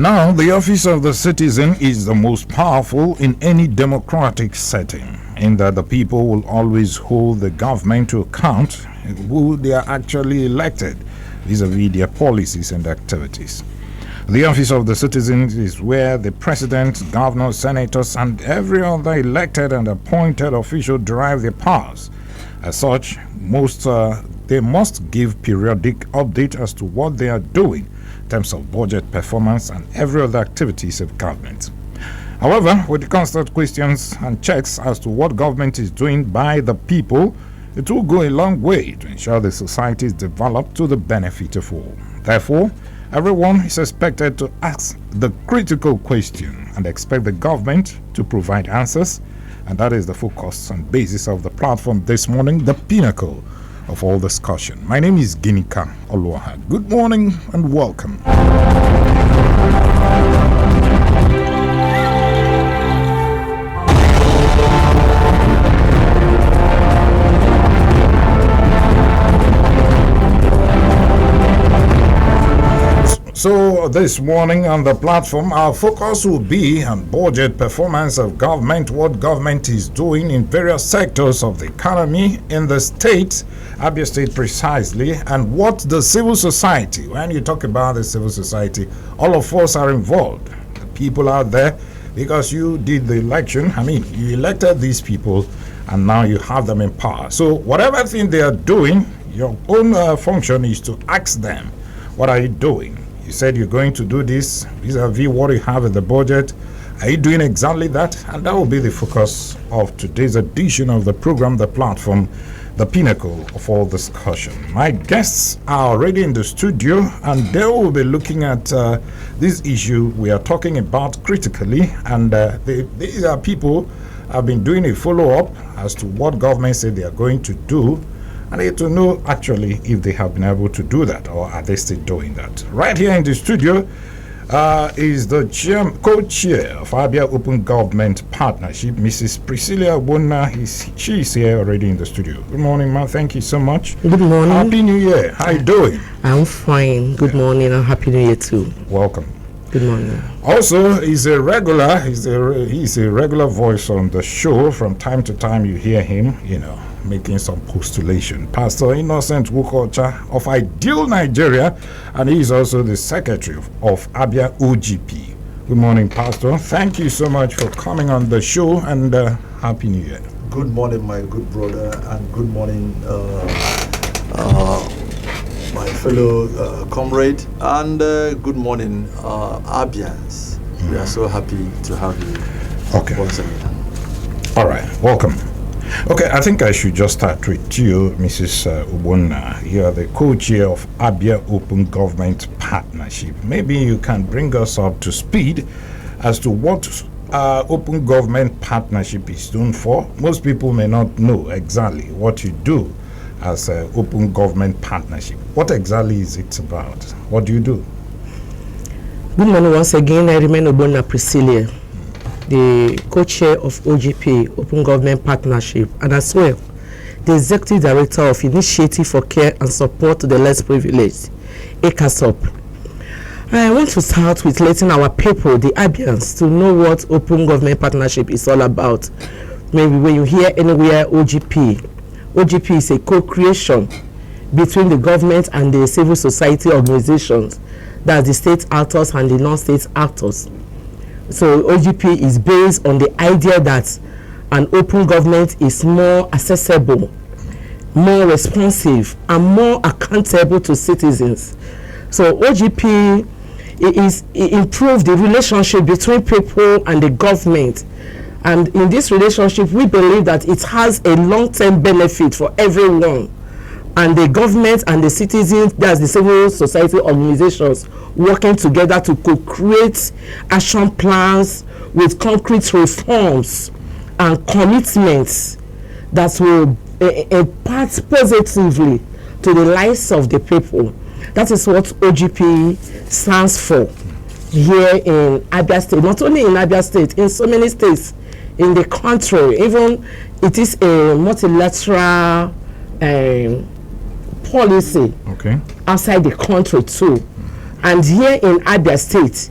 Now, the office of the citizen is the most powerful in any democratic setting, in that the people will always hold the government to account who they are actually elected vis-a-vis their policies and activities. The office of the citizen is where the president, governors, senators, and every other elected and appointed official derive their powers. As such, they must give periodic update as to what they are doing in terms of budget performance and every other activities of government. However, with the constant questions and checks as to what government is doing by the people, it will go a long way to ensure the society is developed to the benefit of all. Therefore, everyone is expected to ask the critical question and expect the government to provide answers, and that is the focus and basis of the platform this morning, the pinnacle of all discussion. My name is Ginika Oluwaha. Good morning and welcome. So this morning on the platform, our focus will be on budget performance of government, what government is doing in various sectors of the economy in the state, Abia State precisely, and what the civil society, when you talk about the civil society, all of us are involved. The people out there, because you did the election, you elected these people and now you have them in power. So whatever thing they are doing, your own function is to ask them, what are you doing? You said you're going to do this vis-a-vis what you have in the budget. Are you doing exactly that? And that will be the focus of today's edition of the program, the platform, the pinnacle of all discussion. My guests are already in the studio and they will be looking at this issue we are talking about critically. And these are people who have been doing a follow-up as to what government said they are going to do. I need to know actually if they have been able to do that or are they still doing that. Right here in the studio is the co-chair of Abia Open Government Partnership, Mrs. Priscilla Ogbonna. She is here already in the studio. Good morning, ma'am. Thank you so much. Good morning. Happy New Year. How are you doing? I'm fine. Good morning and Happy New Year too. Welcome. Good morning. Also, he's a regular voice on the show. From time to time you hear him, making some postulation. Pastor Innocent Wukocha of Ideal Nigeria, and he is also the secretary of Abia OGP. Good morning, Pastor. Thank you so much for coming on the show, and Happy New Year. Good morning, my good brother, and good morning, my fellow comrade, and good morning, Abians. We are so happy to have you. Okay. Once again. All right. Welcome. Okay, I think I should just start with you, Mrs. Ogbonna. You are the co-chair of Abia Open Government Partnership. Maybe you can bring us up to speed as to what Open Government Partnership is done for. Most people may not know exactly what you do as Open Government Partnership. What exactly is it about? What do you do? Good morning once again. I remain Ogbonna Priscilla, the co-chair of OGP, Open Government Partnership, and as well, the Executive Director of Initiative for Care and Support to the Less Privileged, ECASOP. I want to start with letting our people, the Abians, to know what Open Government Partnership is all about. Maybe when you hear anywhere OGP is a co-creation between the government and the civil society organizations, that's the state actors and the non-state actors. So OGP is based on the idea that an open government is more accessible, more responsive, and more accountable to citizens. So OGP improves the relationship between people and the government. And in this relationship, we believe that it has a long-term benefit for everyone. And the government and the citizens, that's the civil society organizations, working together to co-create action plans with concrete reforms and commitments that will impact positively to the lives of the people. That is what OGP stands for here in Abia State. Not only in Abia State, in so many states in the country. Even it is a multilateral policy outside the country too. And here in Abia State,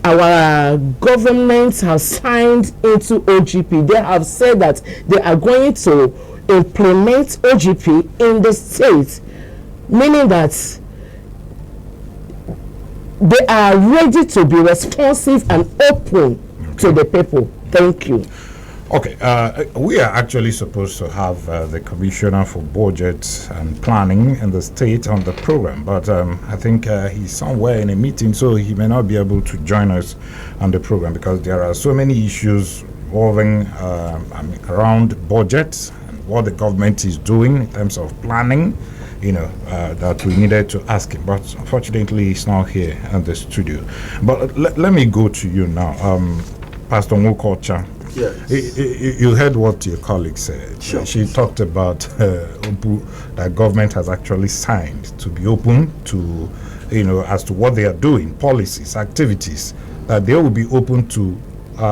our government has signed into OGP. They have said that they are going to implement OGP in the state, meaning that they are ready to be responsive and open to the people. Thank you. Okay, we are actually supposed to have the Commissioner for Budget and Planning in the state on the program, but I think he's somewhere in a meeting, so he may not be able to join us on the program because there are so many issues revolving around budget and what the government is doing in terms of planning, that we needed to ask him. But unfortunately, he's not here in the studio. But let me go to you now, Pastor Nwokocha. Yes. You heard what your colleague said. Sure. She talked about that government has actually signed to be open to, as to what they are doing, policies, activities, that they will be open to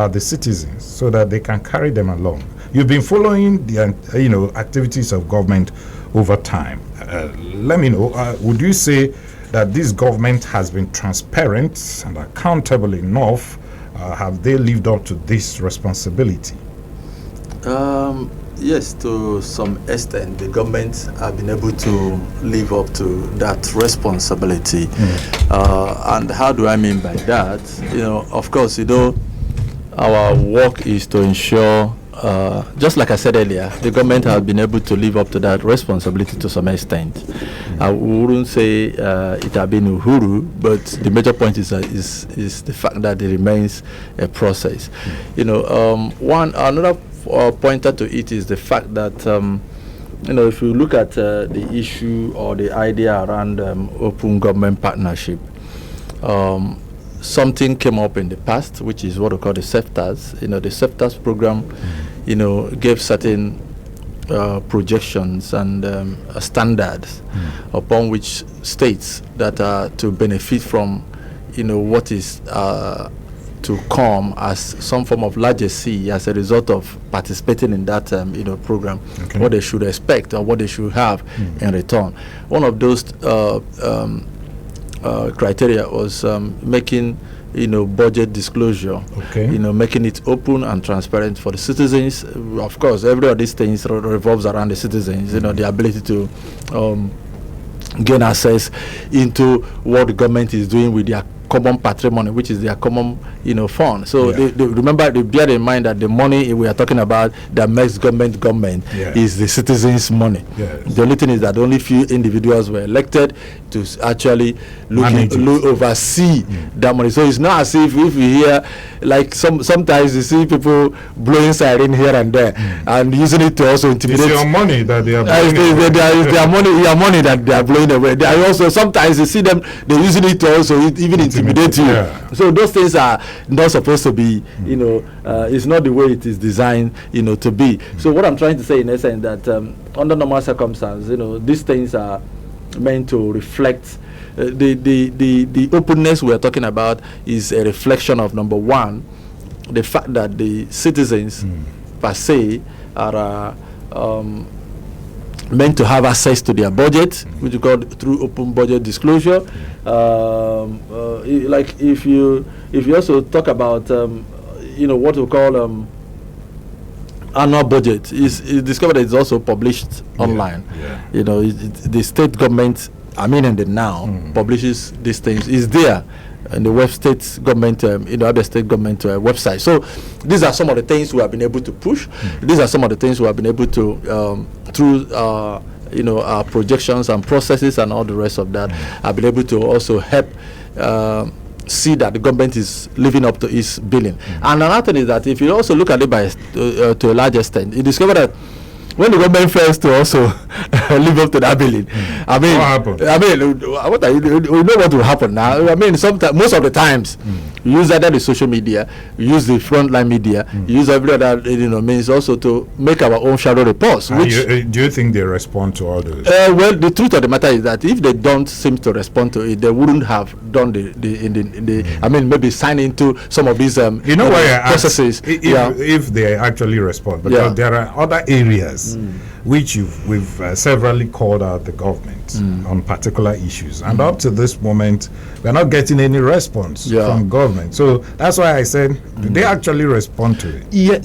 the citizens so that they can carry them along. You've been following the, activities of government over time. Let me know, would you say that this government has been transparent and accountable enough? Have they lived up to this responsibility? Yes, to some extent, the government have been able to live up to that responsibility. And how do I mean by that? Of course, our work is to ensure, just like I said earlier, the government has been able to live up to that responsibility to some extent. I wouldn't say it has been uhuru, but the major point is the fact that it remains a process. Another pointer to it is the fact that if you look at the issue or the idea around open government partnership, something came up in the past, which is what we call the CEFTAS. The CEFTAS program, gave certain projections and standards upon which states that are to benefit from, what is to come as some form of legacy as a result of participating in that, program, what they should expect or what they should have in return. One of those criteria was making budget disclosure, making it open and transparent for the citizens. Of course, every of these things revolves around the citizens, the ability to gain access into what the government is doing with their common patrimony, which is their common fund. So they bear in mind that the money we are talking about that makes government is the citizens' money. The only thing is that only few individuals were elected to actually oversee that money. So it's not as if we hear, like sometimes you see people blowing siren here and there and using it to also intimidate. It's your money that they are blowing your money that they are blowing away. They are also, sometimes you see them, they're using it to also even intimidate you. So those things are not supposed to be, it's not the way it is designed, to be. So what I'm trying to say in essence that under normal circumstances, these things are meant to reflect the openness we're talking about is a reflection of, number one, the fact that the citizens per se are meant to have access to their budget, which you call through open budget disclosure. Like if you also talk about what we call annual budget, is discovered that it's also published online. The state government, and the now publishes these things. Is there in the web state government, other state government website. So these are some of the things we have been able to push. These are some of the things we have been able to through our projections and processes and all the rest of that. I've been able to also help see that the government is living up to its billing. And another thing is that if you also look at it by to a large extent, you discover that when the government fails to also live up to that billing, what happened? We know what will happen now. Sometimes, most of the times, you use either the social media, you use the frontline media, you use every other means also to make our own shadow reports. Which do you think they respond to all those? Well, the truth of the matter is that if they don't seem to respond to it, they wouldn't have done maybe sign into some of these processes. If they actually respond, because there are other areas which we've severally called out the government on particular issues. And up to this moment, we're not getting any response from government. So that's why I said, do they actually respond to it? Yeah,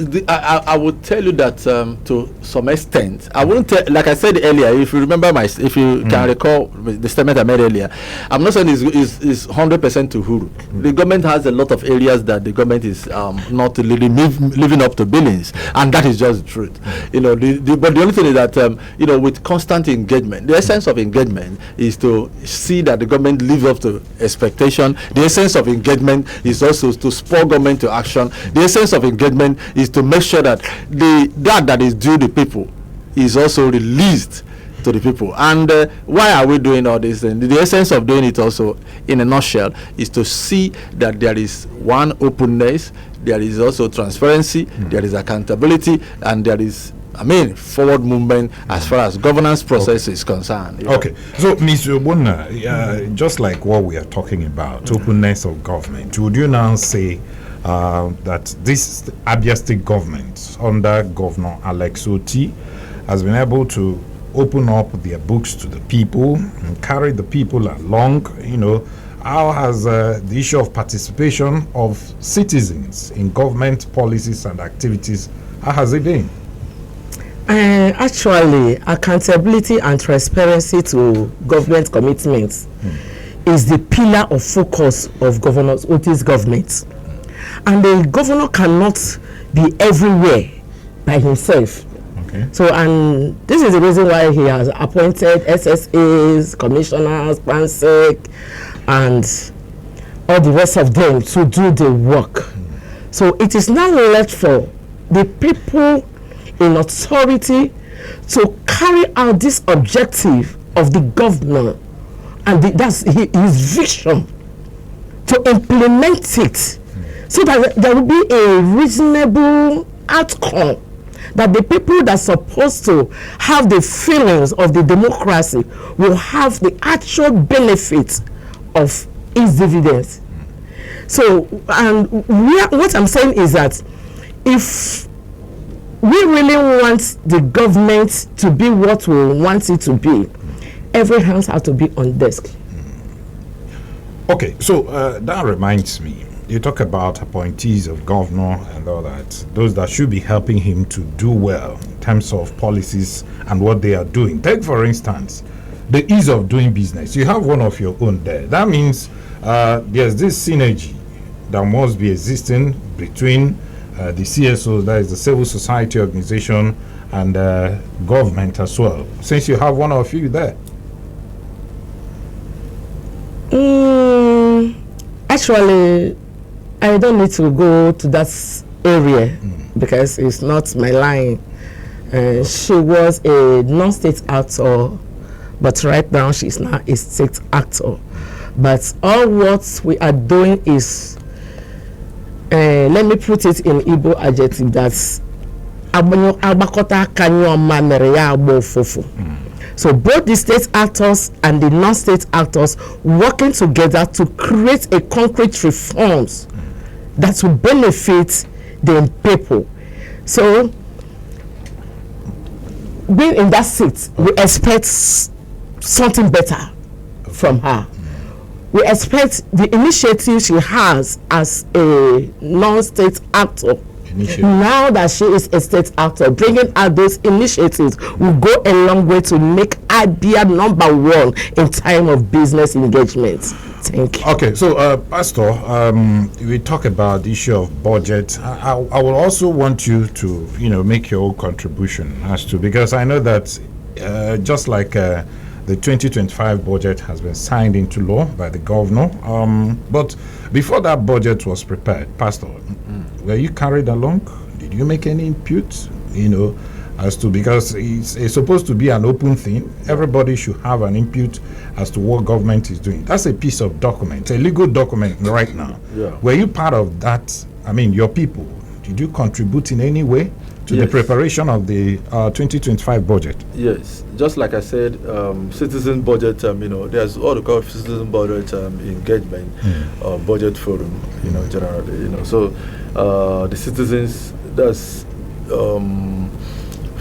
I would tell you that to some extent. I wouldn't tell, like I said earlier, if you remember if you can recall the statement I made earlier, I'm not saying it's 100% to Uhuru. The government has a lot of areas that the government is not really living up to billings, and that is just the truth. You know, but the only thing is that you know, with constant engagement, the essence of engagement is to see that the government lives up to expectation. The essence of engagement is also to spur government to action. The essence of engagement is to make sure that that is due the people is also released to the people. And why are we doing all this? And the essence of doing it also, in a nutshell, is to see that there is one openness, there is also transparency, there is accountability, and there is, I mean, forward movement as far as governance process is concerned. Okay, so Mr. Ogbonna, just like what we are talking about, openness of government, would you now say that this Abia State government under Governor Alex Otti has been able to open up their books to the people and carry the people along? You know, how has the issue of participation of citizens in government policies and activities, how has it been? Actually, accountability and transparency to government commitments is the pillar of focus of Governor Otti's government. And the governor cannot be everywhere by himself. Okay. So, and this is the reason why he has appointed SSAs, commissioners, PANSEC, and all the rest of them to do the work. So it is now left for the people in authority to carry out this objective of the governor, and that's his vision, to implement it, so that there will be a reasonable outcome, that the people that are supposed to have the feelings of the democracy will have the actual benefits of its dividends. So, and what I'm saying is that if we really want the government to be what we want it to be, every hands have to be on desk. Okay, so that reminds me, you talk about appointees of governor and all that, those that should be helping him to do well in terms of policies and what they are doing. Take, for instance, the ease of doing business. You have one of your own there. That means there's this synergy that must be existing between the CSOs, that is the civil society organization, and government as well, since you have one of you there. Actually, I don't need to go to that area because it's not my line. She was a non-state actor, but right now she's now a state actor. But all what we are doing is, let me put it in Igbo adjective, that's abakota kanyo mamere ya abo fofo. So both the state actors and the non-state actors working together to create a concrete reforms that will benefit the people. So being in that seat, we expect something better from her. We expect the initiative she has as a non-state actor. Now that she is a state actor, bringing out those initiatives will go a long way to make Abia #1 in time of business engagement. Thank you. Okay, so Pastor, we talk about the issue of budget. I will also want you to, make your own contribution as to, because I know that just like the 2025 budget has been signed into law by the governor, but before that budget was prepared, Pastor, were you carried along? Did you make any input? As to, because it's supposed to be an open thing. Everybody should have an input as to what government is doing. That's a piece of document, a legal document right now. Yeah. Were you part of that? I mean, your people, did you contribute in any way to the preparation of the 2025 budget? Yes, just like I said, citizen budget, there's what we call citizen budget engagement, budget forum, generally, so the citizens, that's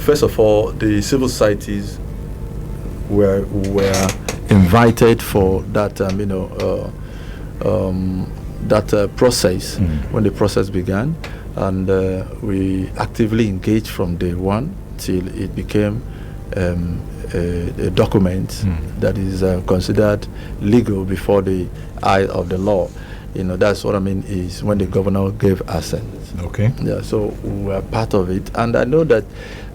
first of all, the civil societies were invited for that, process when the process began, and we actively engaged from day one till it became a document that is considered legal before the eye of the law. That's what I mean is when the governor gave assent. Okay. Yeah, so we are part of it. And I know that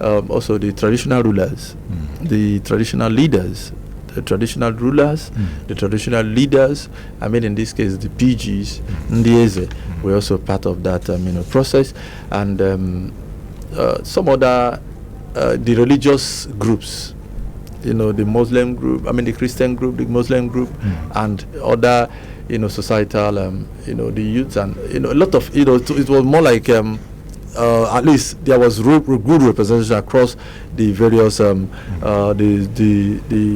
also the traditional rulers, the traditional leaders, the traditional rulers, the traditional leaders, I mean in this case the PGs, Ndieze, were also part of that process. And some other, the religious groups, the Muslim group, the Christian group, the Muslim group, and other, societal, the youth, and a lot of, it was more like at least there was good representation across the various the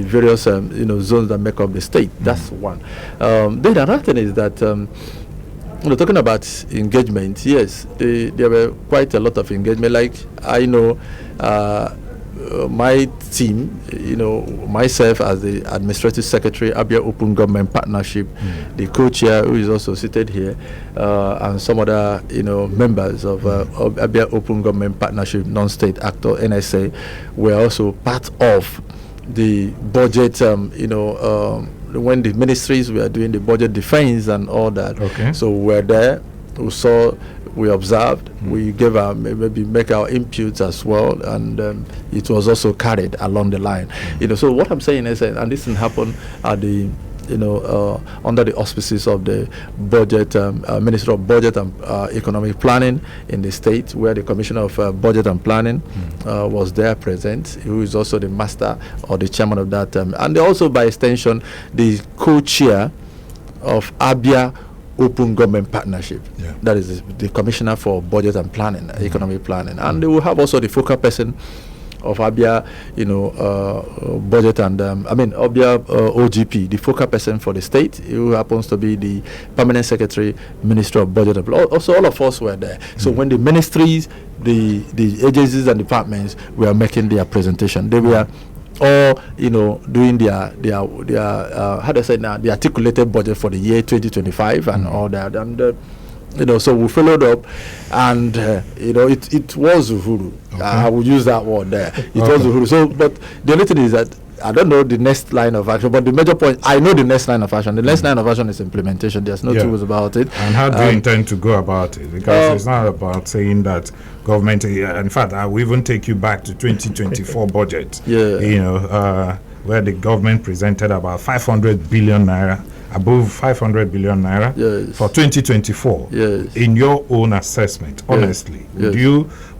various zones that make up the state. That's one. Then another thing is that talking about engagement, yes, there were quite a lot of engagement. Like I know. My team, myself as the administrative secretary, Abia Open Government Partnership, the co-chair who is also seated here, and some other, members of Abia Open Government Partnership, non-state actor, NSA, were also part of the budget, when the ministries were doing the budget defense and all that. Okay. So we were there, we saw, we observed, we gave our make our inputs as well, and it was also carried along the line. So what I'm saying is, and this didn't happen at the under the auspices of the budget Minister of Budget and Economic Planning in the state, where the Commissioner of Budget and Planning was there present, who is also the master or the chairman of that, and also by extension the co-chair of Abia Open Government Partnership. Yeah. That is the Commissioner for Budget and Planning, Economic Planning, and they will have also the focal person of Abia, budget and Abia OGP, the focal person for the state, who happens to be the permanent secretary, Minister of Budget and Planning. Also, all of us were there. So when the ministries, the agencies and departments were making their presentation, they were all doing their how do I say now, the articulated budget for the year 2025 and all that, and so we followed up, and it was Uhuru. Okay. I would use that word there. It was Uhuru. So, but the only thing is that I don't know the next line of action, but the major point, I know the next line of action. The next line of action is implementation. There's no two ways about it. And how do you intend to go about it? Because it's not about saying that government, in fact, I will even take you back to 2024 budget. Yeah. Where the government presented about 500 billion naira, above 500 billion naira for 2024. Yes. In your own assessment, honestly,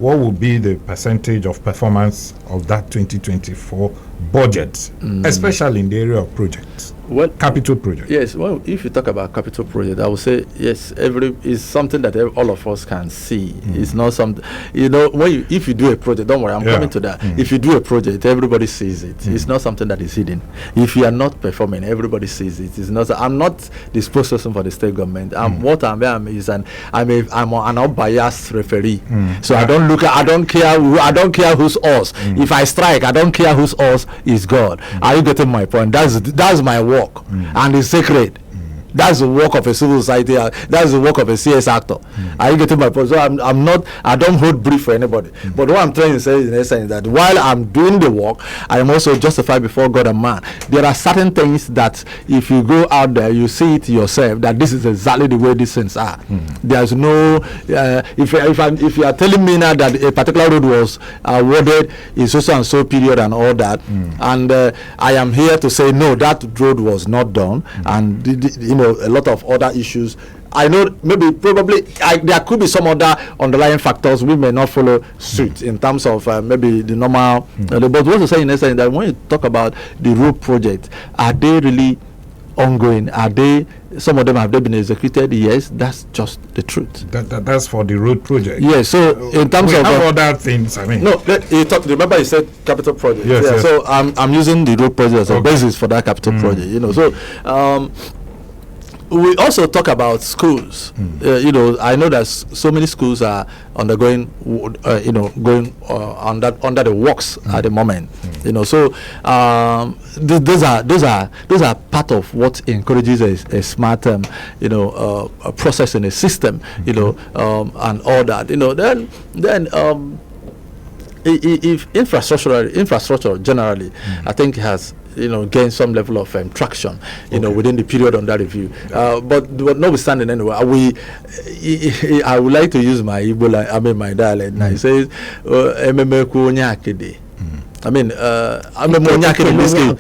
what would be the percentage of performance of that 2024 budget, especially in the area of projects? Well, capital project. Yes. Well, if you talk about capital project, I would say yes. Is something that all of us can see. It's not something if you do a project. Don't worry, I'm coming to that. If you do a project, everybody sees it. It's not something that is hidden. If you are not performing, everybody sees it. It's not. I'm not the spokesperson for the state government. What I am is I'm an unbiased referee. So I don't look at. I don't care who's us. If I strike, I don't care who's us. Is God. Are you getting my point? That's my work. And it's sacred. That's the work of a civil society. That's the work of a CS actor. Are you getting my point? So I don't hold brief for anybody. But what I'm trying to say in essence is that while I'm doing the work, I am also justified before God and man. There are certain things that if you go out there, you see it yourself that this is exactly the way these things are. There's no if you are telling me now that a particular road was awarded in so and so period and all that, and I am here to say no, that road was not done, and a lot of other issues. I know probably there could be some other underlying factors we may not follow suit in terms of maybe the normal. But what you're saying is that when you talk about the road project, are they really ongoing? Some of them have they been executed? Yes, that's just the truth. That's for the road project. Yes. So in terms of other things, remember you said capital project. Yes. So I'm using the road project as a basis for that capital project. So. we also talk about schools. I know that so many schools are undergoing, going under the works at the moment. So those are part of what encourages a smart, a process in a system, and all that. Then if infrastructure generally, I think has gain some level of traction, within the period under review. But notwithstanding, anyway, I would like to use my Igbo, my dialect. Now it says, I mean, in this case,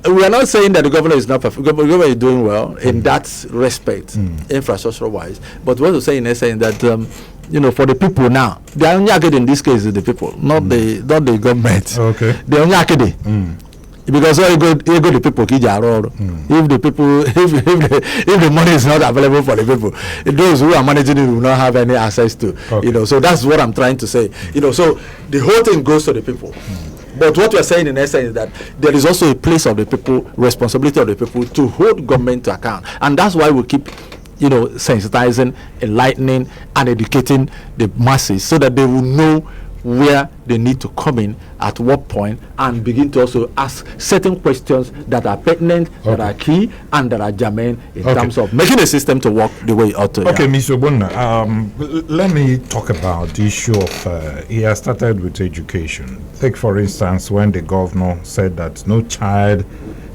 we are not saying that the governor is not perfect. The governor is doing well in that respect, infrastructure-wise. But what we're saying is saying that, for the people now, the Onyakede in this case is the people, not the government. Okay. The Onyakede. Because all you go the people if the people if the money is not available for the people, those who are managing it will not have any access to. Okay. So that's what I'm trying to say. So the whole thing goes to the people. But what we are saying in essence is that there is also a place of the people, responsibility of the people to hold government to account, and that's why we keep sensitizing, enlightening, and educating the masses so that they will know where they need to come in at what point, and begin to also ask certain questions that are pertinent, that are key, and that are germane in terms of making the system to work the way it ought to. Okay, Mr. Ogbonna, let me talk about the issue of, he has started with education. Take, for instance, when the governor said that no child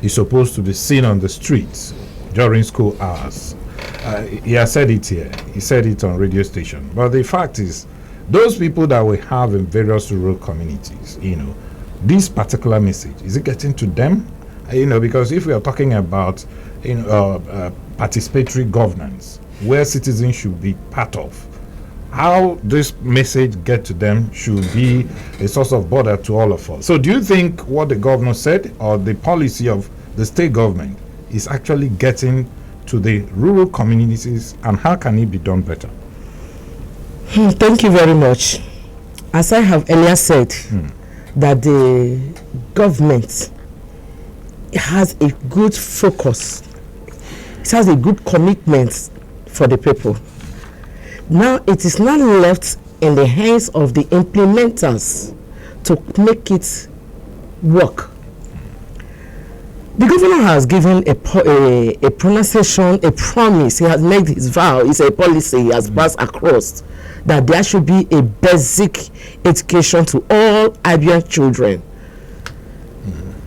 is supposed to be seen on the streets during school hours. He has said it here. He said it on radio station. But the fact is, those people that we have in various rural communities, this particular message, is it getting to them? Because if we are talking about participatory governance, where citizens should be part of, how this message get to them should be a source of bother to all of us. So do you think what the governor said, or the policy of the state government, is actually getting to the rural communities, and how can it be done better? Thank you very much. As I have earlier said, that the government has a good focus, it has a good commitment for the people. Now it is not left in the hands of the implementers to make it work. The governor has given a pronunciation, a promise. He has made his vow. It's a policy he has passed across, that there should be a basic education to all Abia children.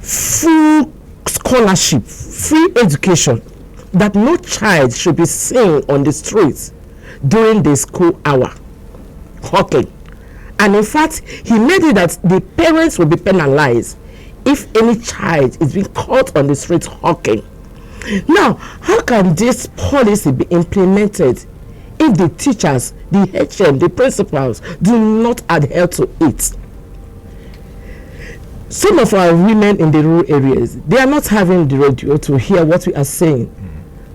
Full scholarship, free education, that no child should be seen on the streets during the school hour, hawking. And in fact, he made it that the parents will be penalized if any child is being caught on the street hawking. Now, how can this policy be implemented if the teachers, the HM, the principals do not adhere to it? Some of our women in the rural areas, they are not having the radio to hear what we are saying.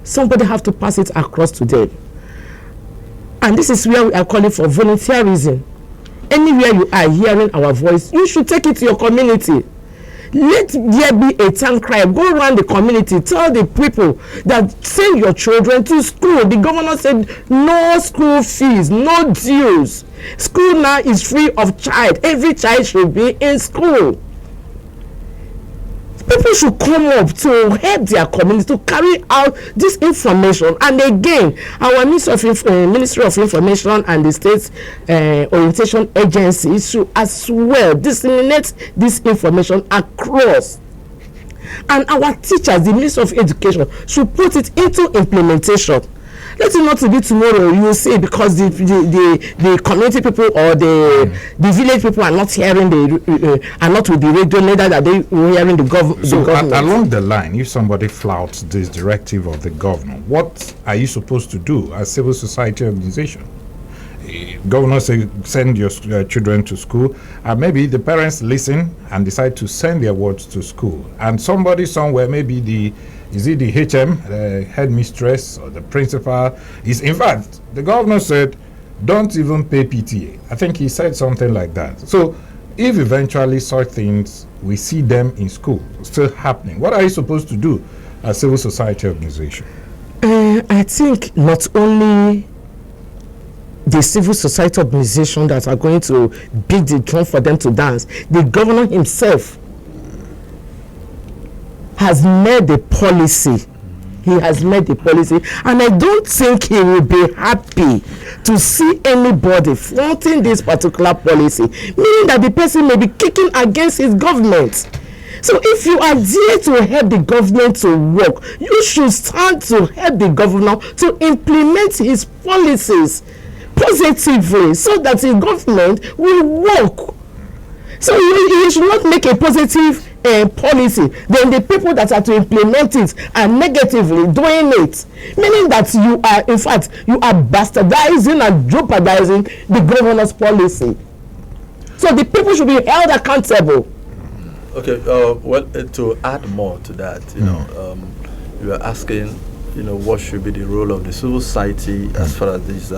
Somebody have to pass it across to them. And this is where we are calling for volunteerism. Anywhere you are hearing our voice, you should take it to your community. Let there be a town crier. Go around the community. Tell the people that send your children to school. The governor said no school fees, no dues. School now is free of charge. Every child should be in school. People should come up to help their community to carry out this information. And again, our Ministry of Information and the State Orientation Agency should as well disseminate this information across. And our teachers, the Ministry of Education, should put it into implementation. Let it not be tomorrow you see, because the community people or the village people are not hearing are not with the radio, neither are they hearing the government. So along the line, if somebody flouts this directive of the governor, what are you supposed to do as civil society organization? Governor say send your children to school, and maybe the parents listen and decide to send their wards to school, and somebody somewhere, maybe the HM, the headmistress or the principal, is, in fact, the governor said, don't even pay PTA. I think he said something like that. So if eventually such things, we see them in school still happening, what are you supposed to do as civil society organization? I think not only the civil society organization that are going to beat the drum for them to dance, the governor himself has made the policy. He has made the policy, and I don't think he will be happy to see anybody flaunting this particular policy, meaning that the person may be kicking against his government. So if you are there to help the government to work, you should stand to help the governor to implement his policies positively so that the government will work. So you should not make a positive policy, then the people that are to implement it are negatively doing it, meaning that you are, in fact, you are bastardizing and jeopardizing the governor's policy. So the people should be held accountable. Okay, well, to add more to that, you are asking, what should be the role of the civil society as far as this,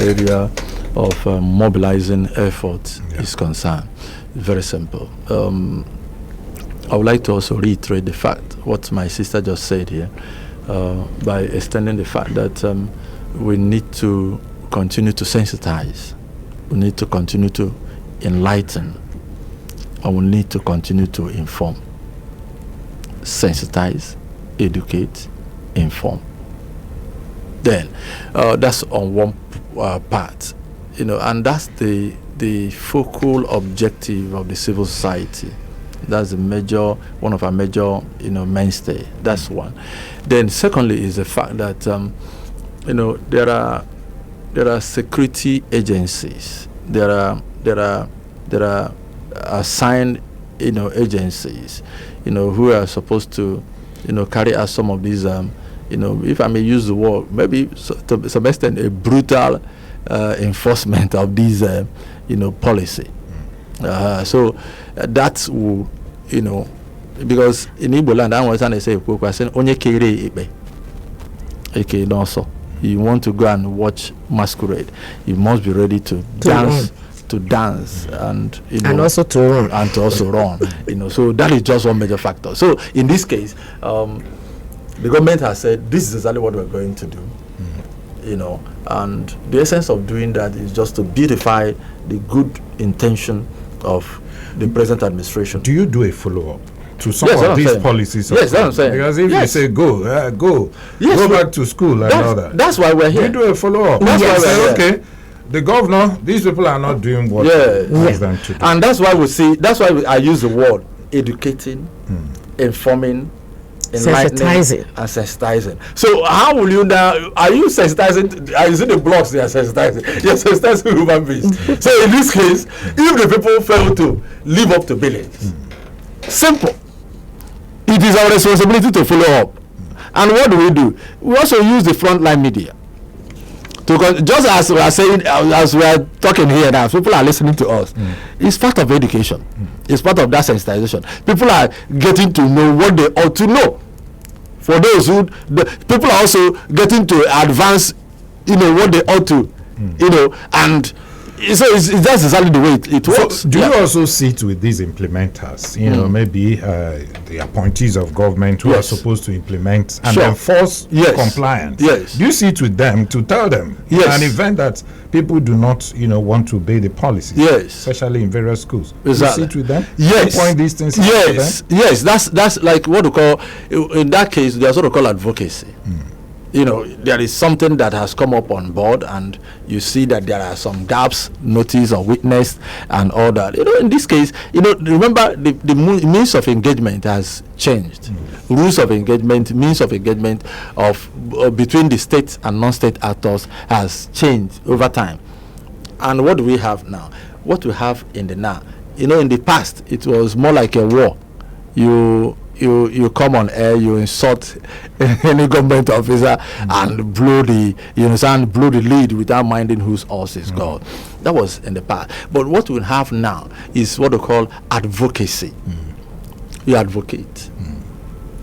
area of mobilizing efforts is concerned. Very simple. I would like to also reiterate the fact, what my sister just said here, by extending the fact that we need to continue to sensitize, we need to continue to enlighten, and we need to continue to inform. Sensitize, educate, inform. Then that's on one part, and that's the focal objective of the civil society. That's one of our major, mainstay. That's one. Then secondly is the fact that there are security agencies. There are assigned agencies who are supposed to carry out some of these if I may use the word, maybe to some extent a brutal enforcement of these policy. So that will because in Igbo land, I understand they say onye kere ebe eke also. You want to go and watch masquerade, you must be ready to dance and and also to run and to also run. So that is just one major factor. So in this case, the government has said this is exactly what we're going to do. And the essence of doing that is just to beautify the good intention of the present administration. Do you do a follow-up to some of these policies? Yes, that's what I'm saying. Because if you say go back to school and all that. That's why we're here. You do a follow-up. That's why we're here. Okay, the governor, these people are not doing what he asked them to do. And that's why I use the word educating, informing, sensitizing and sensitizing. So how will you now? Are you sensitizing? Are you the blocks they are sensitizing? You're sensitizing human beings. So in this case, if the people fail to live up to billings, simple. It is our responsibility to follow up. And what do? We also use the frontline media. Just as we are saying, as we are talking here now, people are listening to us. It's part of education. It's part of that sensitization. People are getting to know what they ought to know. For those people are also getting to advance, what they ought to, and so it's just exactly the way it works. So do you also sit with these implementers, maybe the appointees of government who are supposed to implement and enforce compliance? Yes. Do you sit with them to tell them in an event that people do not, want to obey the policies? Yes. Especially in various schools. Exactly. You sit with them? Yes. You point these things out to them? Yes. That's like what we call, in that case, they are sort of called advocacy. There is something that has come up on board, and you see that there are some gaps noticed or witnessed and all that. In this case, remember the means of engagement has changed. Rules of engagement, means of engagement of between the state and non-state actors has changed over time. And what do we have now? What we have in the now? In the past, it was more like a war. You come on air, you insult any government officer and blow the lead without minding whose horse is God. That was in the past. But what we have now is what we call advocacy. You advocate,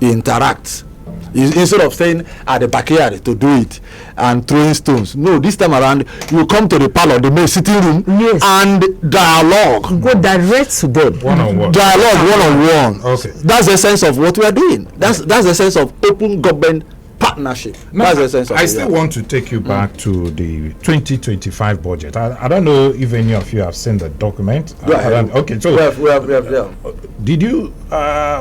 you interact. Instead of staying at the backyard to do it and throwing stones, no, this time around you come to the parlor, the main sitting room, and dialogue. Go direct to them. One-on-one. Dialogue one-on-one. Okay. That's the sense of what we are doing. That's the sense of open government partnership. No, That's the essence of I it, still yeah. want to take you back to the 2025 budget. I don't know if any of you have seen the document. Go ahead. Okay, so We have, yeah. did you,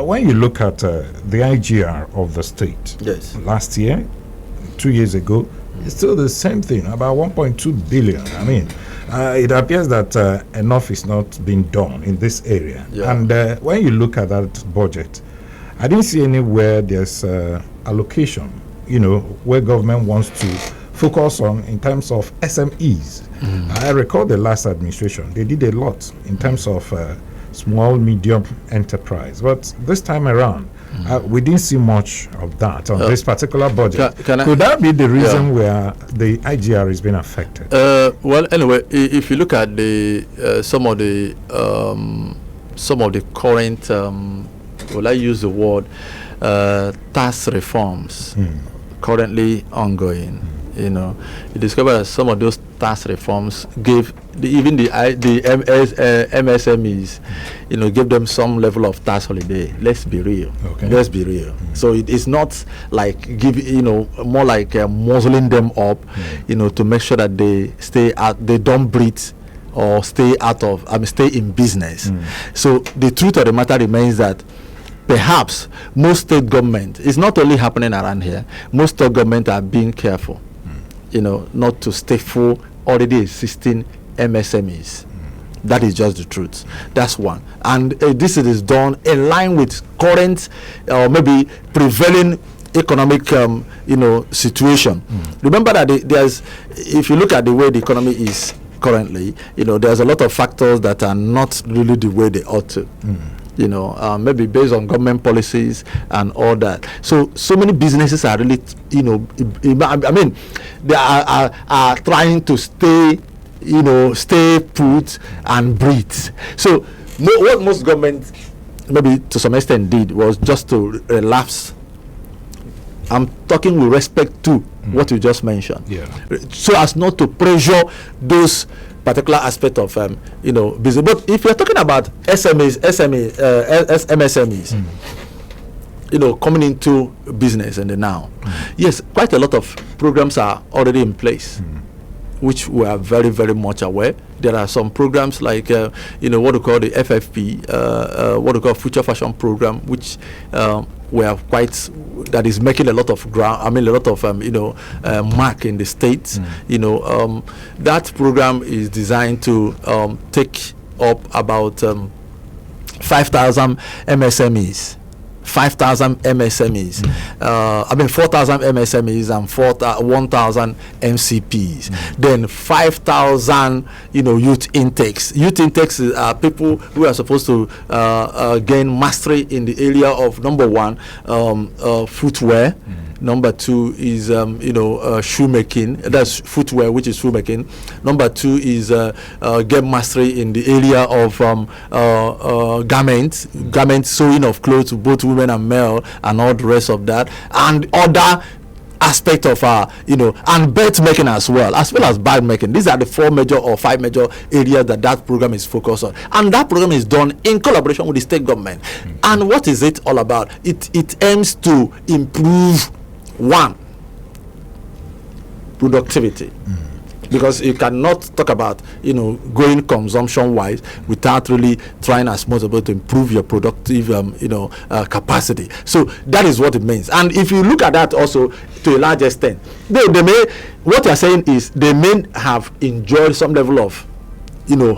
when you look at the IGR of the state Yes. last year, 2 years ago, it's still the same thing, about 1.2 billion. I mean, it appears that enough is not being done in this area. Yeah. And when you look at that budget, I didn't see anywhere there's allocation, where government wants to focus on in terms of SMEs. I recall the last administration, they did a lot in terms of small, medium enterprise. But this time around, we didn't see much of that on this particular budget. Could that be the reason where the IGR is being affected? Well, anyway, if you look at the some of the current, will I use the word, tax reforms currently ongoing, you discover that some of those tax reforms gave even the MSMEs, give them some level of tax holiday. Let's be real. Okay. Let's be real. So it is not like more like muzzling them up, to make sure that they stay out, they don't breathe or stay in business. So the truth of the matter remains that perhaps most state government, it's not only happening around here, most state government are being careful, not to stifle already existing MSMEs. That is just the truth. That's one. And this is done in line with current or maybe prevailing economic situation. Remember that if you look at the way the economy is currently, there's a lot of factors that are not really the way they ought to. Maybe based on government policies and all that. So many businesses are really, they are trying to stay put and breathe. So what most governments, maybe to some extent, did was just to relax. I'm talking with respect to what you just mentioned. Yeah. So as not to pressure those particular aspect of business. But if you're talking about MSMEs, coming into business and now, yes, quite a lot of programs are already in place, which we are very, very much aware. There are some programs like what we call the FFP, what we call Future Fashion Program, which we are that is making a lot of ground. A lot of mark in the states. That program is designed to take up about 5,000 MSMEs. 5,000 MSMEs, 4,000 MSMEs and 1,000 MCPs. Then 5,000, youth intakes. Youth intakes are people who are supposed to gain mastery in the area of number one, footwear. Number two is shoemaking. That's footwear, which is shoemaking. Number two is get mastery in the area of garments, sewing of clothes, both women and male, and all the rest of that, and other aspect of and belt making as well as bag making. These are the 4 major or 5 major areas that program is focused on, and that program is done in collaboration with the state government. And what is it all about? It aims to improve one, productivity, because you cannot talk about going consumption wise without really trying as much as possible to improve your productive capacity. So that is what it means. And if you look at that also to a large extent, they may, what you are saying is they may have enjoyed some level of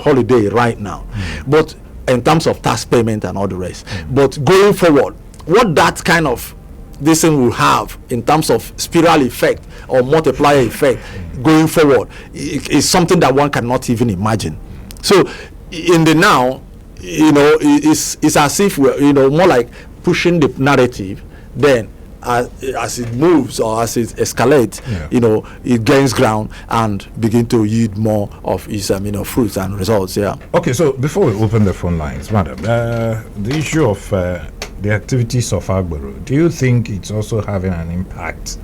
holiday right now, but in terms of tax payment and all the rest. But going forward, what that kind of this thing will have in terms of spiral effect or multiplier effect going forward is something that one cannot even imagine. So in the now, it's as if we're more like pushing the narrative. Then as it moves or as it escalates, it gains ground and begin to yield more of its fruits and results. Okay, so before we open the phone lines, madam, the issue of the activities of Agbero, do you think it's also having an impact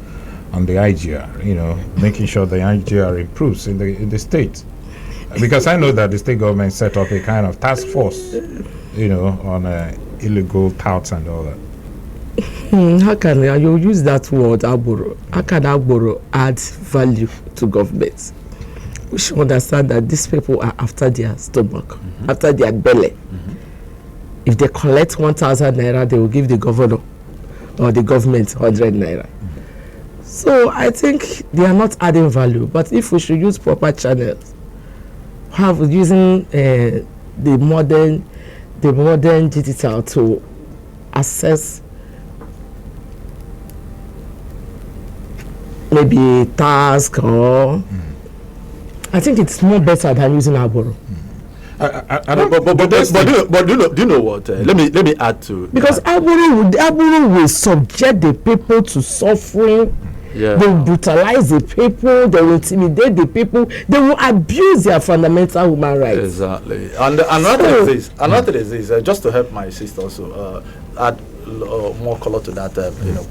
on the IGR, making sure the IGR improves in the state? Because I know that the state government set up a kind of task force, on illegal touts and all that. How can you use that word, Agboro? How can Agboro add value to government? We should understand that these people are after their stomach, after their belly. If they collect 1,000 naira, they will give the governor or the government 100 naira. So I think they are not adding value. But if we should use proper channels, using the modern digital to assess maybe task or I think it's more better than using Agboro. But do you know what? Let me add to because Agboro will subject the people to suffering. Yeah. They will brutalize the people. They will intimidate the people. They will abuse their fundamental human rights. Exactly. And another is this. Just to help my sister also add more color to that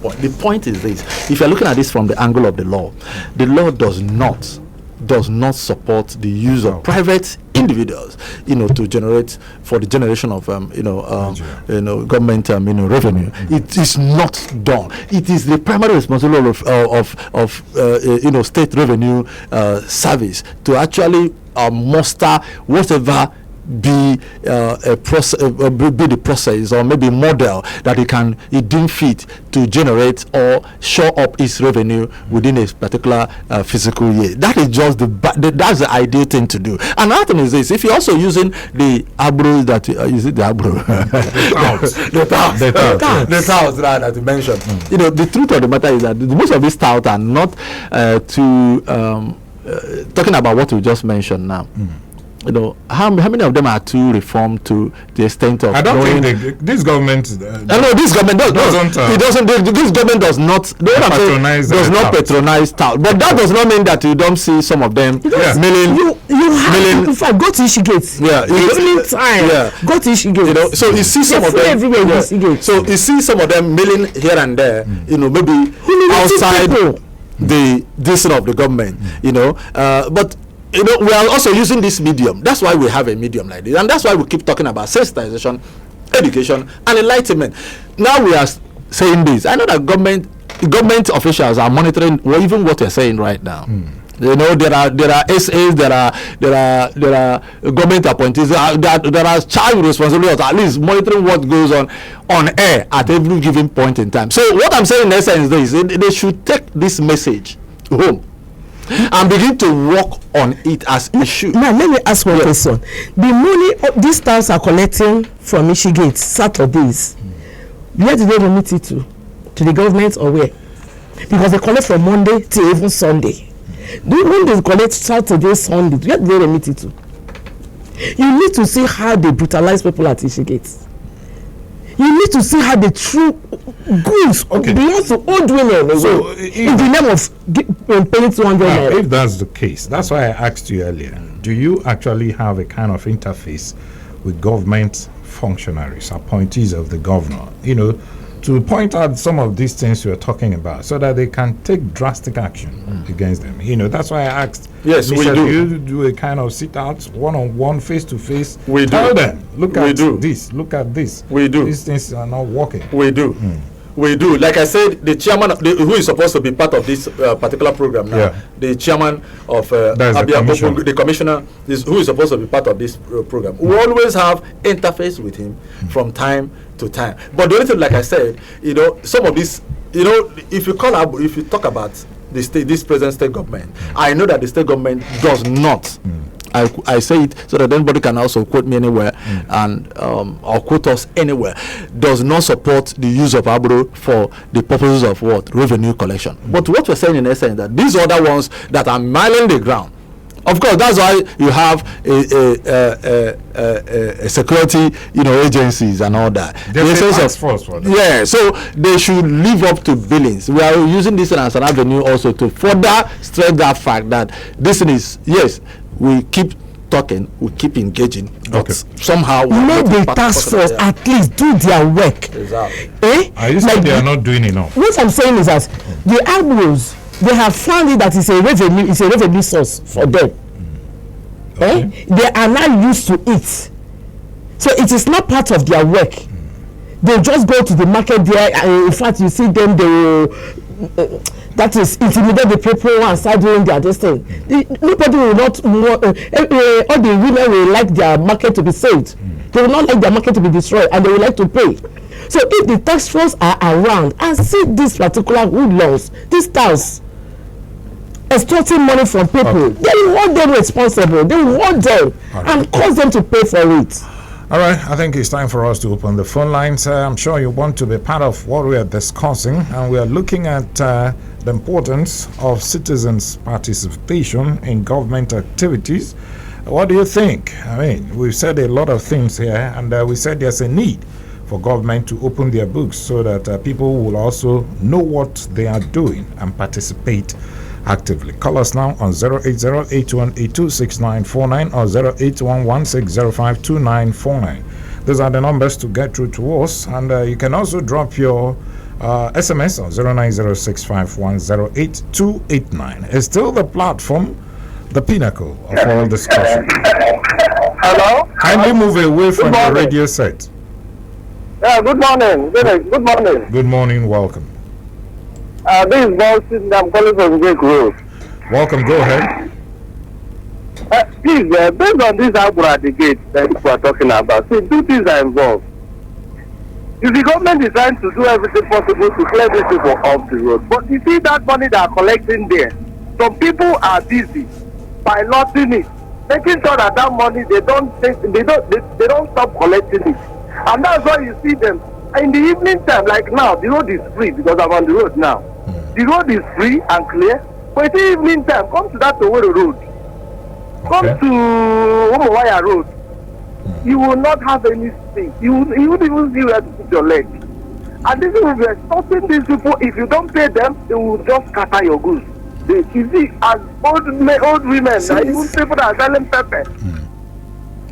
point. The point is this: if you're looking at this from the angle of the law does not support the use of private individuals, to generate for the generation of government revenue. It is not done. It is the primary responsibility of state revenue service to actually muster whatever be the process or maybe model that it deem fit to generate or show up its revenue within a particular physical year. That is just that's the ideal thing to do. Another thing is this: if you're also using the Agboro the touts that you mentioned, the truth of the matter is that most of these touts are not talking about what we just mentioned now. How many of them are too reformed to the extent of? I don't think this government. This government doesn't. This government does not. Does not patronize tout. But that does not mean that you don't see some of them milling. You have. In fact, go to Ishigate. Go to Ishigate. So you see some of them everywhere. So you see some of them milling here and there. Maybe outside this of the government. But. We are also using this medium. That's why we have a medium like this. And that's why we keep talking about sensitization, education, and enlightenment. Now we are saying this. I know that government officials are monitoring even what you're saying right now. There are SAs, there are government appointees that are charged with responsibility of at least monitoring what goes on air at every given point in time. So what I'm saying in essence is this: they should take this message home and begin to work on it as issue. Now let me ask one question. The money these stars are collecting from Ishigate Saturdays, where do they remit it to? To the government or where? Because they collect from Monday to even Sunday. When they collect Saturday, Sunday, where do they remit it to? You need to see how they brutalize people at Ishigate. You need to see how the true goods belongs to old women in the name of paying 200 naira. If that's the case, that's why I asked you earlier, do you actually have a kind of interface with government functionaries, appointees of the governor, to point out some of these things you're talking about so that they can take drastic action against them? That's why I asked. Yes, we do. You do a kind of sit-out, one-on-one, face-to-face. We tell do. them, look at this, look at this. We do. These things are not working. We do. We do. Like I said, the chairman, who is supposed to be part of this particular program now, the chairman of the commissioner, who is supposed to be part of this program. We always have interface with him from time to time. But the only thing, like I said, some of this, if you talk about the state, this present state government, I know that the state government does not. I say it so that anybody can also quote me anywhere and or quote us anywhere. Does not support the use of Agboro for the purposes of what? Revenue collection. But what we're saying in essence is that these other ones that are mining the ground. Of course, that's why you have a security, agencies and all that. So they should live up to billings. We are using this as an avenue also to further stress that fact that this is we keep talking, we keep engaging, but somehow let the task force at least do their work. Exactly. Are you saying they are not doing enough? What I'm saying is that the Agboros, they have found it that it's a revenue source for them. They are not used to it, so it is not part of their work. They just go to the market there, and in fact, you see them, they will, that is, intimidate the people and start doing their this thing. Nobody will not, all the women will like their market to be saved. They will not like their market to be destroyed, and they will like to pay. So if the task force are around and see these particular hoodlums, these towns, extorting money from people, they will hold them responsible. They will hold them and cause them to pay for it. All right, I think it's time for us to open the phone lines. I'm sure you want to be part of what we are discussing, and we are looking at the importance of citizens' participation in government activities. What do you think? I mean, we've said a lot of things here, and we said there's a need for government to open their books so that people will also know what they are doing and participate actively. Call us now on 080-8182-6949 or 08116052949. Those are the numbers to get through to us, and you can also drop your SMS on 09065108289. It's still the platform, the pinnacle of all discussion. Hello? Kindly move away from your radio set. Yeah, good morning. Good morning. Good morning, welcome. This is Boston. I'm calling from Jake Road. Welcome, go ahead. Please, based on this outbreak at the gate that we are talking about, see, two things are involved. If the government is trying to do everything possible to clear these people off the road, but you see that money they are collecting there, some people are busy piloting it, making sure that that money they don't stop collecting it, and that's why you see them in the evening time. Like now, the road is free because I'm on the road now. The road is free and clear. But in the evening time, come to that Owerri road, come to Umuwaya road. You will not have any space. You won't even see where to put your leg. And this will be extorting these people. If you don't pay them, they will just scatter your goods. You see, as old women, even people that are selling pepper.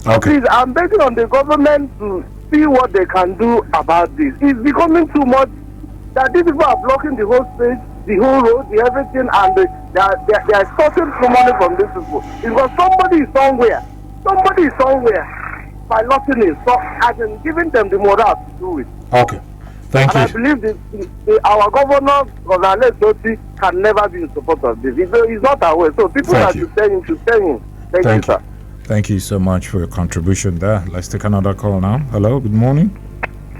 Okay. Please, I'm begging on the government to see what they can do about this. It's becoming too much that these people are blocking the whole space, the whole road, the everything, and they are extorting money from these people. Because somebody is somewhere piloting it, so as in giving them the morale to do it. Okay. Thank you. I believe our governor, Gonzales Doti, can never be in support of this. He's not aware. So people Thank should tell him. Thank you, sir. Thank you so much for your contribution there. Let's take another call now. Hello, good morning.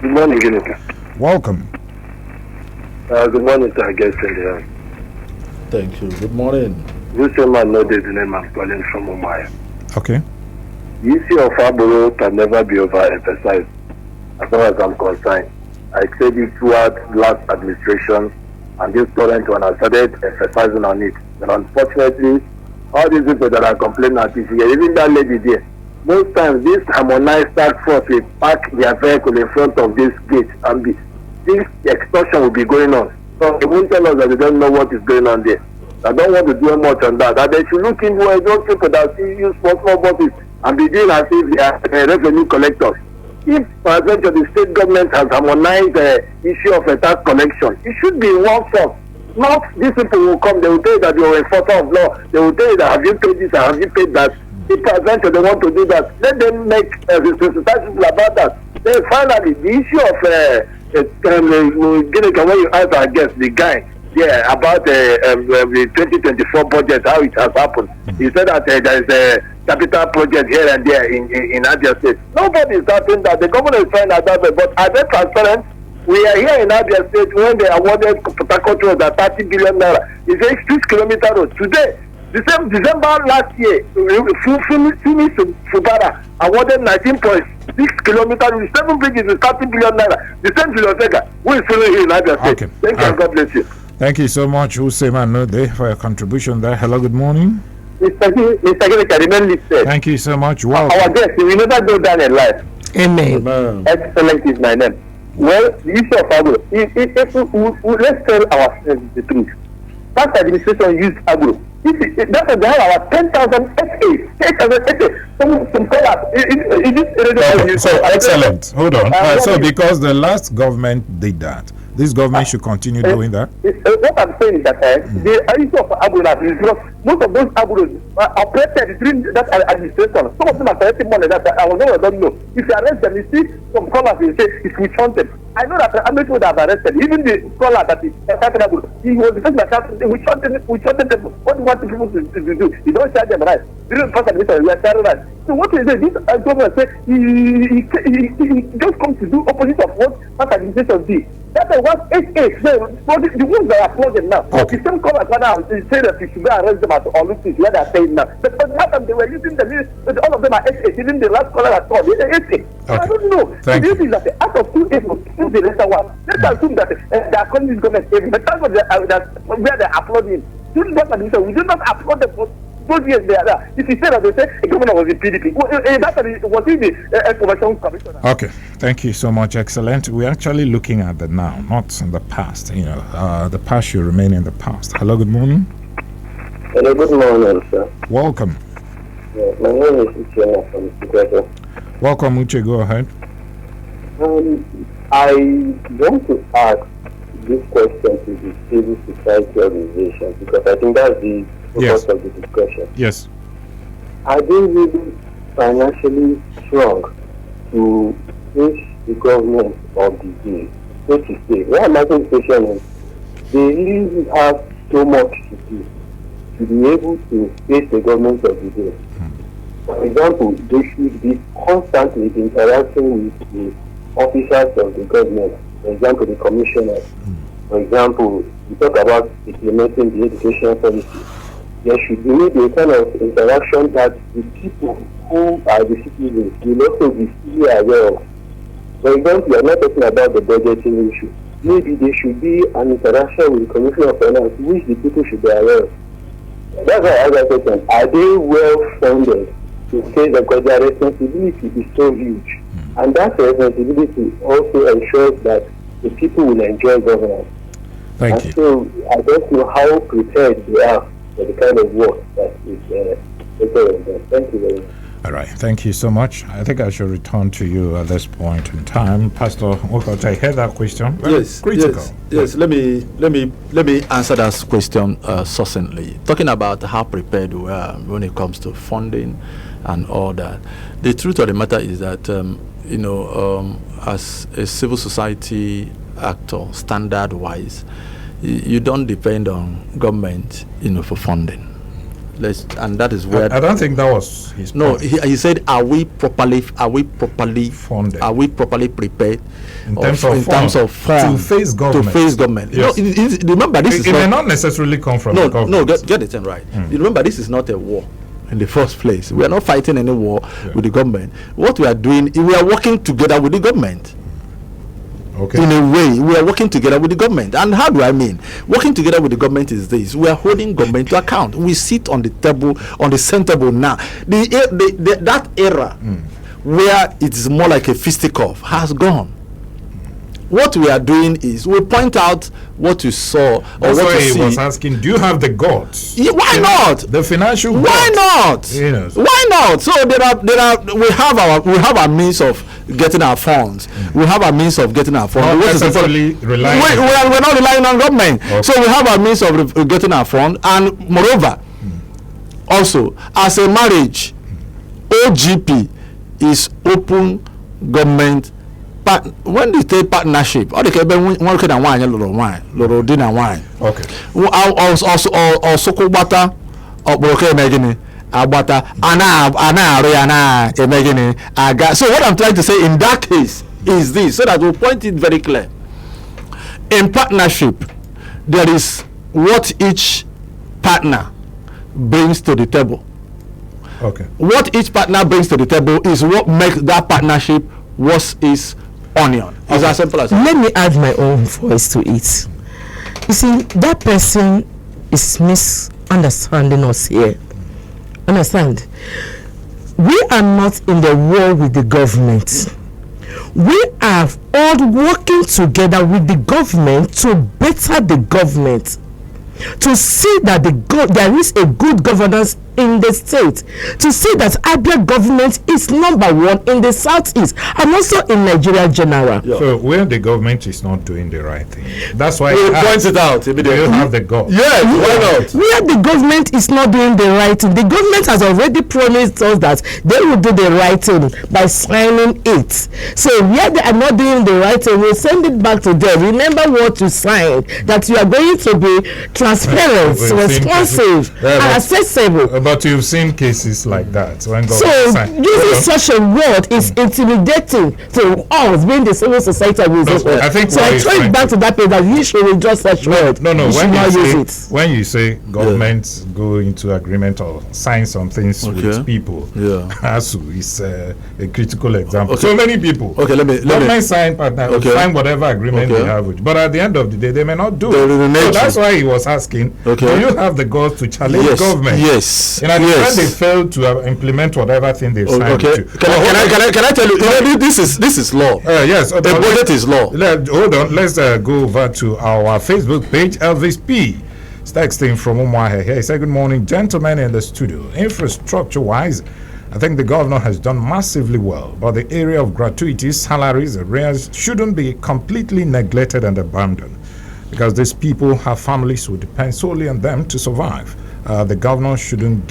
Good morning, Ginika. Welcome. Good morning, sir. I guess in the Thank you. Good morning. this man knows the name I'm calling from Umaya. Okay. The issue of Aboro can never be overemphasized as far as I'm concerned. I said it throughout last administration, and this current one I started emphasizing on it. But unfortunately, all these people that are complaining at this year, even that lady there, most times this harmonized task force will park their vehicle in front of this gate, and this extortion will be going on. So they won't tell us that they don't know what is going on there. I don't want to do much on that. And they should look into those people that still use small buses and be doing as if they are revenue collectors. If, for example, the state government has harmonized the issue of a tax collection, it should be in one form. Not these people will come, they will tell you that you are a enforcer of law. They will tell you that have you paid this and have you paid that. If, for example, they want to do that, let them make sensitize people about that. Then finally, the issue of when you ask our guest, the guy, about the 2024 budget, how it has happened. He said that there is a capital project here and there in Abia State. Nobody is doubting that. The government is trying to adapt it, but are they transparent? We are here in Abia State when they awarded Port Harcourt road at 30 billion naira. It's a 6-kilometer road. Today, December last year, Fumi Fubara awarded 19.6 kilometers with 7 bridges with 30 billion naira. The same Filosega, who is filling here in Abia State. Okay. Thank you and God bless you. Thank you so much, Usema Node, for your contribution there. Hello, good morning. Mr. Ginika, remain listed. Thank you so much. Welcome. Our guest, we never go down in life. Amen. Excellent is my name. Well, the issue of agro, if let's tell ourselves the truth. Past administration used agro. That's why they have our 10,000 some colors. So excellent. Hold on. So because the last government did that, this government should continue doing that. What I'm saying is that the issue of agro is because most of those agros are operated during that administration. Some of them are collecting money that I don't know. If you arrest them, you see some colors, you say it's witch hunted. I know that Ahmed would have arrested. Even the scholar that is he was the first that shouted, we shot them. What do you want the people to do? You don't share them right. You don't pass admission, we are sharing right. So what is it? This government say he just comes to do opposite of what past administration did. That's what 8-8. The ones that are applauding now. Okay. The same comment now say that you should go arrest them at all these where they are saying now. But that time they were using all of them are 8-8. Even the last caller at all, they are 8-8. I don't know. Thank you. That the out of 2-8 was still the lesser one. Let's assume that they are calling this government every. But that's what where they are applauding. During that administration, we do not applaud them for those years they are there. If you say that they say a governor was in PDP, was he the information commissioner? Okay, thank you so much. Excellent. We're actually looking at the now, not in the past. You know, the past should remain in the past. Hello, good morning. Hello, good morning, sir. Welcome. Yes, my name is Uche from Chicago. Welcome, Uche. Go ahead. I want to ask this question to the civil society organization because I think that's the focus of the discussion. Yes. Are they really financially strong to face the government of the day? So to say, what I'm asking the question is, they really have so much to do to be able to face the government of the day. For example, they should be constantly interacting with the officers of the government. For example, the commissioners. For example, we talk about implementing the education policy. There should be a kind of interaction that the people who are the citizens will also be fully aware of. For example, we are not talking about the budgeting issue. Maybe there should be an interaction with the Commission of Finance, which the people should be aware of. That's why I ask that question. Are they well funded to say that because their responsibility is so huge? And that responsibility also ensures that the people will enjoy governance. Thank you. So I don't know how prepared they are for the kind of work that is prepared them. Thank you very much. All right. Thank you so much. I think I should return to you at this point in time. Pastor Okot, I heard that question. Yes, critical. Yes. Let me answer that question succinctly. Talking about how prepared we are when it comes to funding and all that. The truth of the matter is that as a civil society actor, standard-wise, you don't depend on government, for funding. And that is where I don't think that was his point. No, he said, are we properly funded? Are we properly prepared in terms of funds to face government? Yes. Remember, this is may not necessarily come from the government. No, get the thing right. You remember, this is not a war. In the first place, we are not fighting any war with the government. What we are doing, we are working together with the government. Okay. In a way, we are working together with the government. And how do I mean? Working together with the government is this: we are holding government to account. We sit on the table, on the center table now. That era where it is more like a fisticuff has gone. What we are doing is we point out what you saw or That's what why you he see. was asking, do you have the guts? Yeah, why not? The financial Why guts? not? Why not? So we have our means of getting our funds. We have our means of getting our funds. Not necessarily relying. We're not relying on government. Okay. So we have our means of getting our funds. And moreover, also as a marriage, OGP is open government. When they say partnership, all the one can wine, dinner wine. Okay. Also kubata or broke megini abata ana emegini aga. So what I'm trying to say in that case is this, so that we'll point it very clear. In partnership, there is what each partner brings to the table. Okay. What each partner brings to the table is what makes that partnership what is onion. It's as simple as that. Let me add my own voice to it. You see, that person is misunderstanding us here. Understand? We are not in the war with the government. We are all working together with the government to better the government. to see that there is a good governance in the state, to see that Abia government is number one in the southeast and also in Nigeria general. Yeah. So where the government is not doing the right thing, that's why He points it out immediately. you have the go. Yes, why not? Where the government is not doing the right thing, the government has already promised us that they will do the right thing by signing it. So where they are not doing the right thing, we'll send it back to them. Remember what you signed, that you are going to be transparent, responsive, and accessible. But you've seen cases like that when So government using such a word is intimidating to us, being the civil society organization. I think so what I he's throw trying it back to- to that page that you should withdraw such word. No, You should not use it. when you say governments go into agreement or sign some things Okay. with people, Yeah. ASU is a critical example. Okay. So many people. Okay, let me. Government sign partner Okay. sign whatever agreement Okay. they have with, but at the end of the day, they may not do They it. remain So true. that's why he was asking, Okay. do you have the guts to challenge Yes. government? Yes. And at the Yes. end, they failed to implement whatever thing they've signed Okay. to. Can I tell you? This is law. Yes. A budget is law. Hold on. Let's go over to our Facebook page. Elvis P. is texting from Umuahe here. He said, "Good morning, gentlemen in the studio. Infrastructure-wise, I think the governor has done massively well, but the area of gratuities, salaries, arrears shouldn't be completely neglected and abandoned, because these people have families who depend solely on them to survive. The governor shouldn't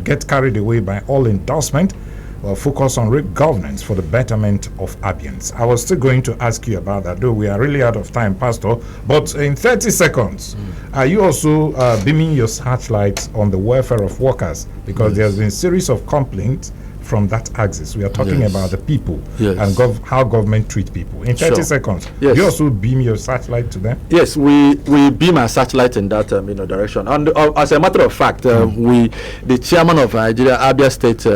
get carried away by all endorsement, or focus on real governance for the betterment of Abians." I was still going to ask you about that, though we are really out of time, Pastor. But in 30 seconds, are you also beaming your searchlights on the welfare of workers? Because there's been a series of complaints from that axis. We are talking Yes. about the people Yes. and how government treat people. In 30 Sure. seconds, Yes. you also beam your searchlight to them? Yes, we beam our satellite in that direction. And as a matter of fact, the chairman of Nigeria Abia State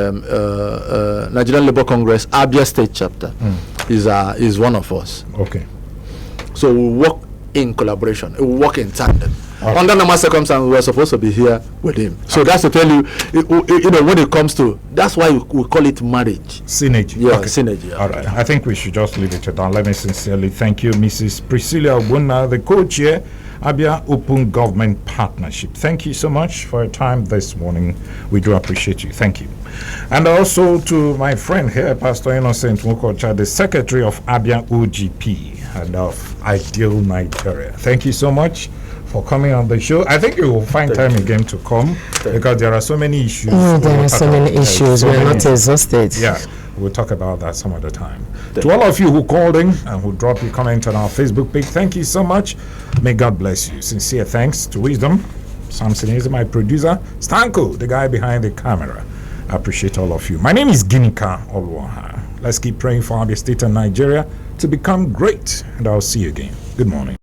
Nigerian Labour Congress Abia State chapter is one of us. Okay. So we work in collaboration. We work in tandem. Okay. Under normal circumstances, we're supposed to be here with him. So that's to tell you, when it comes to, that's why we call it marriage. Synergy. Yeah, Okay. synergy. All right. I think we should just leave it at that. Let me sincerely thank you, Mrs. Priscilla Obuna, the co-chair, Abia Open Government Partnership. Thank you so much for your time this morning. We do appreciate you. Thank you. And also to my friend here, Pastor Innocent Mukocha, the Secretary of Abia OGP and of Ideal Nigeria. Thank you so much for coming on the show. I think you will find time again to come because there are so many issues. There are so many issues. We're not exhausted. Yeah, we'll talk about that some other time. To all of you who called in and who dropped your comment on our Facebook page, thank you so much. May God bless you. Sincere thanks to Wisdom. Samson is my producer. Stanko, the guy behind the camera. I appreciate all of you. My name is Ginika Olwaha. Let's keep praying for Abia State and Nigeria to become great. And I'll see you again. Good morning.